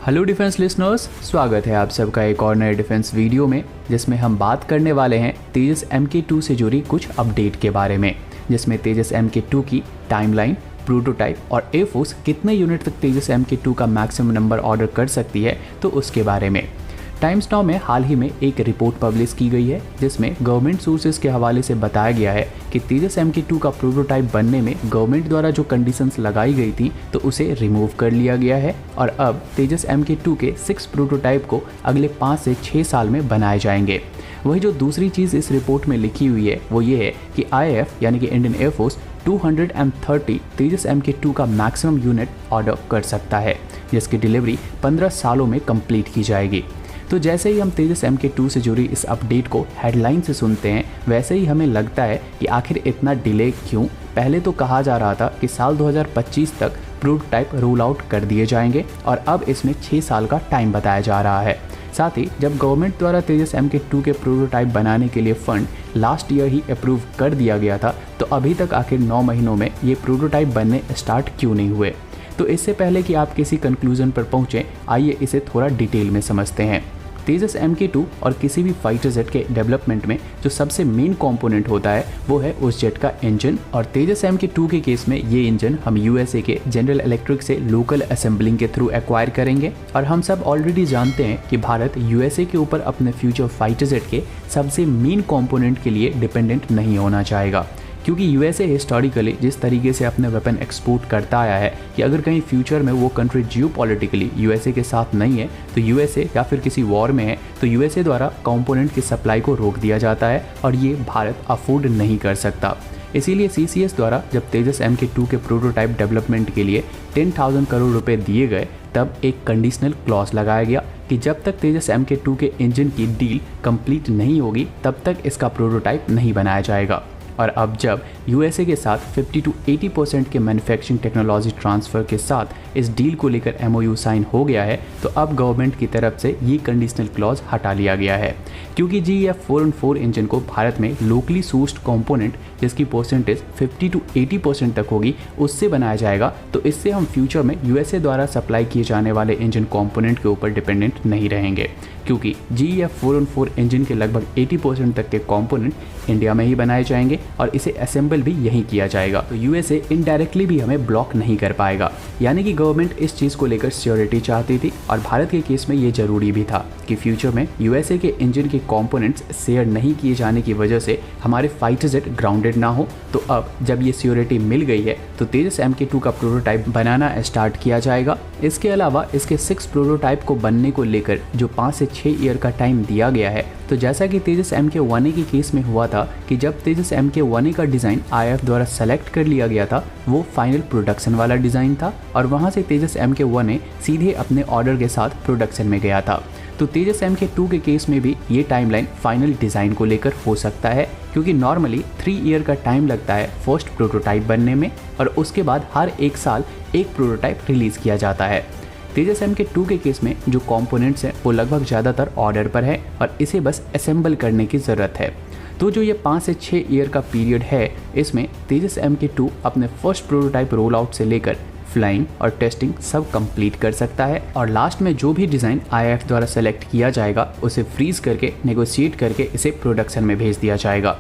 Hello defence listeners, स्वागत है आप सबका एक और नए डिफेंस वीडियो में, जिसमें हम बात करने वाले हैं तेजस MK2 से जुड़ी कुछ अपडेट के बारे में, जिसमें तेजस MK2 की टाइमलाइन, प्रोटोटाइप और एयरफोर्स कितने यूनिट तक तेजस MK2 का मैक्सिमम नंबर ऑर्डर कर सकती है, तो उसके बारे में। टाइम्स नाउ में हाल ही में एक रिपोर्ट पब्लिश की गई है, जिसमें गवर्नमेंट सोर्सेज के हवाले से बताया गया है कि तेजस MK2 का प्रोटोटाइप बनने में गवर्नमेंट द्वारा जो कंडीशंस लगाई गई थी तो उसे रिमूव कर लिया गया है और अब तेजस MK2 के 6 प्रोटोटाइप को अगले 5 से 6 साल में बनाए जाएंगे। वही जो दूसरी चीज़ इस रिपोर्ट में लिखी हुई है वो ये है कि IAF यानी कि इंडियन एयरफोर्स 230 तेजस MK2 का मैक्सिमम यूनिट ऑर्डर कर सकता है, जिसकी डिलीवरी 15 सालों में कंप्लीट की जाएगी। तो जैसे ही हम तेजस MK2 से जुड़ी इस अपडेट को हेडलाइन से सुनते हैं, वैसे ही हमें लगता है कि आखिर इतना डिले क्यों। पहले तो कहा जा रहा था कि साल 2025 तक प्रोटोटाइप रोल आउट कर दिए जाएंगे और अब इसमें 6 साल का टाइम बताया जा रहा है। साथ ही जब गवर्नमेंट द्वारा तेजस MK2 के प्रोटोटाइप बनाने के लिए फंड लास्ट ईयर ही अप्रूव कर दिया गया था, तो अभी तक आखिर 9 महीनों में ये प्रोटोटाइप बनने स्टार्ट क्यों नहीं हुए। तो इससे पहले कि आप किसी कंक्लूजन पर पहुँचें, आइए इसे थोड़ा डिटेल में समझते हैं। तेजस MK2 और किसी भी फाइटर जेट के डेवलपमेंट में जो सबसे मेन कंपोनेंट होता है वो है उस जेट का इंजन, और तेजस MK2 के केस में ये इंजन हम USA के जनरल इलेक्ट्रिक से लोकल असेंबलिंग के थ्रू एक्वायर करेंगे। और हम सब ऑलरेडी जानते हैं कि भारत USA के ऊपर अपने फ्यूचर फाइटर जेट के सबसे मेन कंपोनेंट के लिए डिपेंडेंट नहीं होना चाहेगा, क्योंकि USA हिस्टोरिकली जिस तरीके से अपने वेपन एक्सपोर्ट करता आया है कि अगर कहीं फ्यूचर में वो कंट्री जियोपॉलिटिकली USA के साथ नहीं है तो USA या फिर किसी वॉर में है तो USA द्वारा कंपोनेंट की सप्लाई को रोक दिया जाता है और ये भारत अफोर्ड नहीं कर सकता। इसीलिए CCS द्वारा जब तेजस MK2 के प्रोटोटाइप डेवलपमेंट के लिए 10,000 करोड़ रुपए दिए गए, तब एक कंडीशनल क्लॉज लगाया गया कि जब तक तेजस MK2 के इंजन की डील कंप्लीट नहीं होगी तब तक इसका प्रोटोटाइप नहीं बनाया जाएगा। और अब जब USA के साथ 50 to 80% के मैन्युफैक्चरिंग टेक्नोलॉजी ट्रांसफ़र के साथ इस डील को लेकर MOU साइन हो गया है, तो अब गवर्नमेंट की तरफ से ये कंडीशनल क्लॉज हटा लिया गया है, क्योंकि GEF 414 इंजन को भारत में लोकली सोर्स्ड कंपोनेंट जिसकी परसेंटेज 50 to 80% तक होगी उससे बनाया जाएगा। तो इससे हम फ्यूचर में USA द्वारा सप्लाई किए जाने वाले इंजन कंपोनेंट के ऊपर डिपेंडेंट नहीं रहेंगे, क्योंकि GEF 414 इंजन के लगभग 80% तक के कंपोनेंट इंडिया में ही बनाए जाएंगे और इसे असेंबल भी यहीं किया जाएगा। तो USA इनडायरेक्टली भी हमें ब्लॉक नहीं कर पाएगा। यानी कि गवर्नमेंट इस चीज़ को लेकर श्योरिटी चाहती थी, और भारत के केस में ये जरूरी भी था कि फ्यूचर में USA के इंजन के कंपोनेंट्स शेयर नहीं किए जाने की वजह से हमारे फाइटर जेट ग्राउंडेड ना हो। तो अब जब ये श्योरिटी मिल गई है तो तेजस MK2 का प्रोटोटाइप बनाना स्टार्ट किया जाएगा। इसके अलावा इसके 6 प्रोटोटाइप को बनने को लेकर जो 5 से 6 ईयर का टाइम दिया गया है, तो जैसा कि तेजस MK1A के केस में हुआ था कि जब तेजस MK1A का डिज़ाइन IAF द्वारा सेलेक्ट कर लिया गया था, वो फाइनल प्रोडक्शन वाला डिज़ाइन था और वहाँ से तेजस MK1A सीधे अपने ऑर्डर के साथ प्रोडक्शन में गया था। तो तेजस MK2 के केस में भी ये टाइमलाइन फाइनल डिज़ाइन को लेकर हो सकता है, क्योंकि नॉर्मली 3 ईयर का टाइम लगता है फर्स्ट प्रोटोटाइप बनने में और उसके बाद हर 1 साल एक प्रोटोटाइप रिलीज़ किया जाता है। तेजस MK2 के केस में जो कंपोनेंट्स हैं वो लगभग ज़्यादातर ऑर्डर पर है और इसे बस असेंबल करने की ज़रूरत है। तो जो ये 5 से 6 ईयर का पीरियड है, इसमें तेजस MK2 अपने फर्स्ट प्रोटोटाइप रोल आउट से लेकर फ्लाइंग और टेस्टिंग सब कंप्लीट कर सकता है, और लास्ट में जो भी डिज़ाइन IAF द्वारा सेलेक्ट किया जाएगा उसे फ्रीज करके नेगोशिएट करके इसे प्रोडक्शन में भेज दिया जाएगा।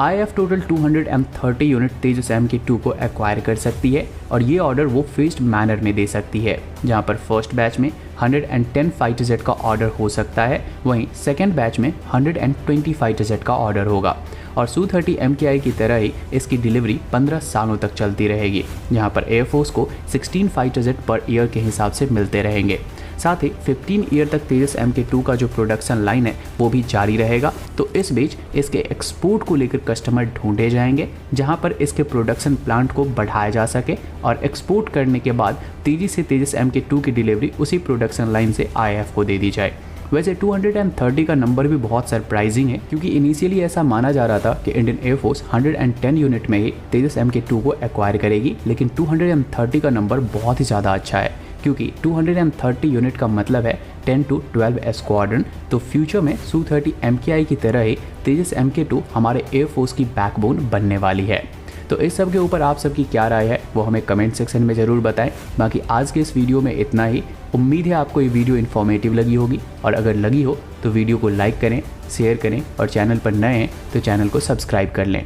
IAF टोटल 230 यूनिट तेजस MK2 को एक्वायर कर सकती है और ये ऑर्डर वो फेज्ड मैनर में दे सकती है, जहाँ पर फर्स्ट बैच में 110 फाइटर जेट का ऑर्डर हो सकता है, वहीं सेकेंड बैच में 120 फाइटर जेट का ऑर्डर होगा। और Su-30 MKI की तरह ही इसकी डिलीवरी 15 सालों तक चलती रहेगी, जहाँ पर एयरफोर्स को 16 फाइटर जेट पर ईयर के हिसाब से मिलते रहेंगे। साथ ही 15 ईयर तक तेजस MK2 का जो प्रोडक्शन लाइन है वो भी जारी रहेगा। तो इस बीच इसके एक्सपोर्ट को लेकर कस्टमर ढूंढे जाएंगे, जहां पर इसके प्रोडक्शन प्लांट को बढ़ाया जा सके और एक्सपोर्ट करने के बाद तेजी से तेजस MK2 की डिलीवरी उसी प्रोडक्शन लाइन से IAF को दे दी जाए। वैसे 230 का नंबर भी बहुत सरप्राइजिंग है, क्योंकि इनिशियली ऐसा माना जा रहा था कि इंडियन एयरफोर्स 110 यूनिट में ही तेजस MK2 को एक्वायर करेगी, लेकिन 230 का नंबर बहुत ही ज़्यादा अच्छा है, क्योंकि 230 यूनिट का मतलब है 10 to 12 स्क्वाड्रन। तो फ्यूचर में Su-30 MKI की तरह ही तेजस MK2 हमारे एयरफोर्स की बैकबोन बनने वाली है। तो इस सब के ऊपर आप सबकी क्या राय है वो हमें कमेंट सेक्शन में ज़रूर बताएं। बाकी आज के इस वीडियो में इतना ही। उम्मीद है आपको ये वीडियो इन्फॉर्मेटिव लगी होगी, और अगर लगी हो तो वीडियो को लाइक करें, शेयर करें, और चैनल पर नए हैं तो चैनल को सब्सक्राइब कर लें।